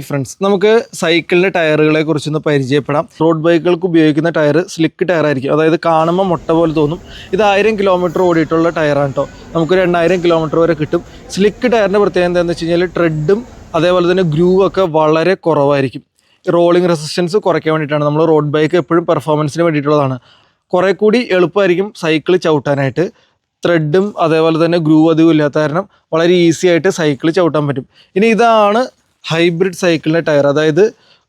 Friends, നമുക്ക് സൈക്കിളിൻ്റെ ടയറുകളെ കുറിച്ചൊന്ന് പരിചയപ്പെടാം. റോഡ് ബൈക്കുകൾക്ക് ഉപയോഗിക്കുന്ന ടയർ സ്ലിക്ക് ടയർ ആയിരിക്കും. അതായത് കാണുമ്പോൾ മുട്ട പോലെ തോന്നും. ഇത് 1000 കിലോമീറ്റർ ഓടിയിട്ടുള്ള ടയറാണ് കേട്ടോ. നമുക്കൊരു 8000 കിലോമീറ്റർ വരെ കിട്ടും. സ്ലിക്ക് ടയറിൻ്റെ പ്രത്യേകത എന്താണെന്ന് വെച്ച് കഴിഞ്ഞാൽ ട്രെഡും അതേപോലെ തന്നെ ഗ്രൂവും ഒക്കെ വളരെ കുറവായിരിക്കും. റോളിംഗ് റെസിസ്റ്റൻസ് കുറയ്ക്കാൻ വേണ്ടിയിട്ടാണ്. നമ്മൾ റോഡ് ബൈക്ക് എപ്പോഴും പെർഫോമൻസിന് വേണ്ടിയിട്ടുള്ളതാണ്. കുറേ കൂടി എളുപ്പമായിരിക്കും സൈക്കിൾ ചവിട്ടാനായിട്ട്. ത്രെഡും അതേപോലെ തന്നെ ഗ്രൂവ് അധികം ഇല്ലാത്ത കാരണം വളരെ ഈസി ആയിട്ട് സൈക്കിൾ ചവിട്ടാൻ പറ്റും. ഇനി ഇതാണ് ഹൈബ്രിഡ് സൈക്കിളിൻ്റെ ടയർ. അതായത്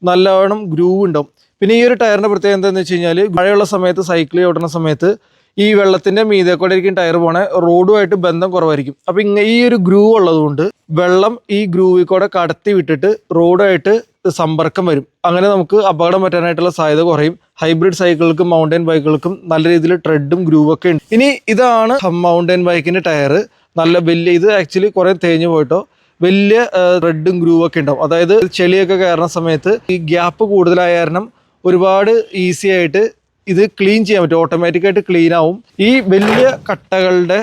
നല്ലവണ്ണം ഗ്രൂവ് ഉണ്ടാവും. പിന്നെ ഈ ഒരു ടയറിൻ്റെ പ്രത്യേകത എന്താണെന്ന് വെച്ച് കഴിഞ്ഞാൽ മഴയുള്ള സമയത്ത് സൈക്കിൾ ചവിട്ടുന്ന സമയത്ത് ഈ വെള്ളത്തിൻ്റെ മീതെ കൂടെ ആയിരിക്കും ടയർ പോണേ. റോഡുമായിട്ട് ബന്ധം കുറവായിരിക്കും. അപ്പോൾ ഈ ഒരു ഗ്രൂവ് ഉള്ളതുകൊണ്ട് വെള്ളം ഈ ഗ്രൂവിൽ കൂടെ കടത്തി വിട്ടിട്ട് റോഡുമായിട്ട് സമ്പർക്കം വരും. അങ്ങനെ നമുക്ക് അപകടം പറ്റാനായിട്ടുള്ള സാധ്യത കുറയും. ഹൈബ്രിഡ് സൈക്കിളുകൾക്കും മൗണ്ടൻ ബൈക്കുകൾക്കും നല്ല രീതിയിൽ ട്രെഡും ഗ്രൂവും ഒക്കെ ഉണ്ട്. ഇനി ഇതാണ് മൗണ്ടൻ ബൈക്കിൻ്റെ ടയർ. നല്ല വലിയ, ഇത് ആക്ച്വലി കുറേ തേഞ്ഞു പോയിട്ടോ, വലിയ റെഡും ഗ്രൂവും ഒക്കെ ഉണ്ടാവും. അതായത് ചെളിയൊക്കെ കയറുന്ന സമയത്ത് ഈ ഗ്യാപ്പ് കൂടുതലായ കാരണം ഒരുപാട് ഈസി ആയിട്ട് ഇത് ക്ലീൻ ചെയ്യാൻ പറ്റും. ഓട്ടോമാറ്റിക്കായിട്ട് ക്ലീൻ ആവും. ഈ വലിയ കട്ടകളുടെ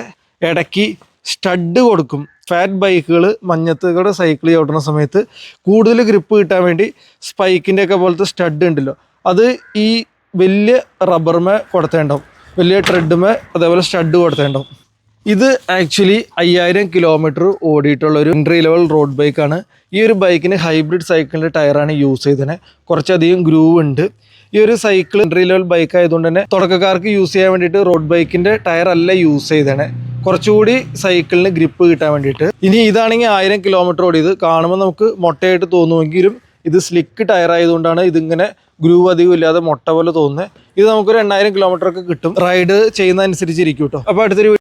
ഇടയ്ക്ക് സ്റ്റഡ് കൊടുക്കും. ഫാറ്റ് ബൈക്കുകൾ മഞ്ഞത്തുകളുടെ സൈക്കിൾ ചവിട്ടുന്ന സമയത്ത് കൂടുതൽ ഗ്രിപ്പ് കിട്ടാൻ വേണ്ടി സ്പൈക്കിൻ്റെ ഒക്കെ പോലത്തെ സ്റ്റഡ് ഉണ്ടല്ലോ, അത് ഈ വലിയ റബ്ബർമേ കൊടുത്തേണ്ടാവും. വലിയ ട്രെഡുമേ അതേപോലെ സ്റ്റഡ് കൊടുത്തേണ്ടാവും. ഇത് ആക്ച്വലി 5000 കിലോമീറ്റർ ഓടിയിട്ടുള്ള ഒരു എൻട്രി ലെവൽ റോഡ് ബൈക്കാണ്. ഈ ഒരു ബൈക്കിന് ഹൈബ്രിഡ് സൈക്കിളിൻ്റെ ടയറാണ് യൂസ് ചെയ്തത്. കുറച്ചധികം ഗ്രൂവ് ഉണ്ട്. ഈ ഒരു സൈക്കിൾ എൻട്രി ലെവൽ ബൈക്ക് ആയതുകൊണ്ട് തന്നെ തുടക്കക്കാർക്ക് യൂസ് ചെയ്യാൻ വേണ്ടിയിട്ട് റോഡ് ബൈക്കിൻ്റെ ടയർ അല്ല യൂസ് ചെയ്തത്. കുറച്ചുകൂടി സൈക്കിളിന് ഗ്രിപ്പ് കിട്ടാൻ വേണ്ടിയിട്ട്. ഇനി ഇതാണെങ്കിൽ 1000 കിലോമീറ്റർ ഓടിയത്. കാണുമ്പോൾ നമുക്ക് മൊട്ടയായിട്ട് തോന്നുമെങ്കിലും ഇത് സ്ലിക്ക് ടയർ ആയതുകൊണ്ടാണ് ഇതിങ്ങനെ ഗ്രൂവ് അധികം ഇല്ലാതെ മൊട്ട പോലെ തോന്നുന്നത്. ഇത് നമുക്കൊരു 8000 കിലോമീറ്റർ ഒക്കെ കിട്ടും. റൈഡ് ചെയ്യുന്ന അനുസരിച്ചിരിക്കും കേട്ടോ. അപ്പോൾ അടുത്തൊരു